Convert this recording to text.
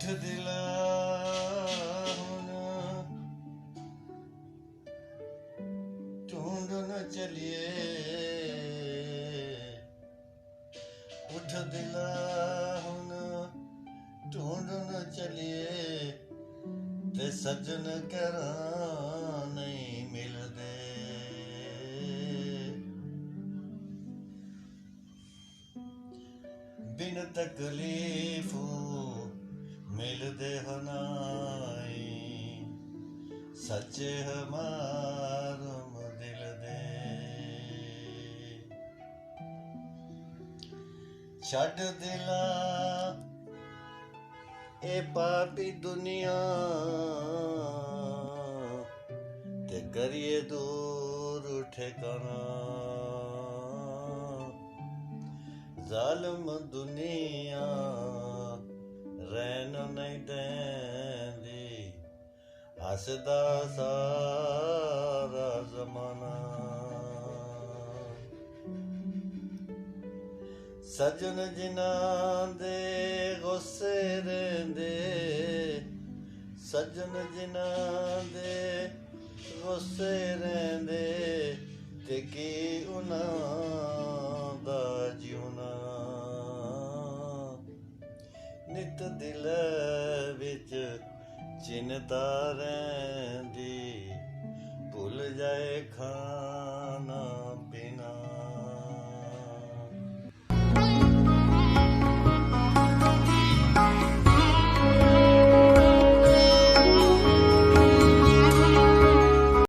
ਉੱਠ ਦਿਲਾ ਹੁਣ ਢੂੰਡਣ ਚਲੀਏ, ਉੱਠ ਦਿਲਾ ਹੁਣ ਢੂੰਡਣ ਚਲੀਏ, ਤੇ ਸੱਜਣ ਘਰਾਂ ਨਹੀਂ ਮਿਲਦੇ। ਬਿਨ ਤਕਲੀਫੂ ਮਿਲਦੇ ਹਨਾਈ, ਸੱਚੇ ਹਮਾਰਮ ਦਿਲ ਦੇ। ਛੱਡ ਦਿਲਾ ਇਹ ਪਾਪੀ ਦੁਨੀਆ, ਤੇ ਕਰੀਏ ਦੂਰ ਠਿਕਾਣਾ। ਜ਼ਾਲਮ ਦੁਨੀਆ ਰਹਿਣ ਨਹੀਂ ਦੇਂਦੀ, ਹੱਸਦਾ ਸਾਰਾ ਜ਼ਮਾਨਾ। ਸੱਜਣ ਜਿਨ੍ਹਾਂ ਦੇ ਗੁੱਸੇ ਰਹਿੰਦੇ, ਸੱਜਣ ਜਿਨ੍ਹਾਂ ਦੇ ਗੁੱਸੇ ਰਹਿੰਦੇ, ਤੇ ਕੀ ਉਹਨਾਂ ਦਾ ਜਿਉਣਾ। ਨਿਤ ਦਿਲ ਵਿੱਚ ਚਿੰਤਾ ਰਹਿੰਦੀ, ਭੁੱਲ ਜਾਏ ਖਾਣਾ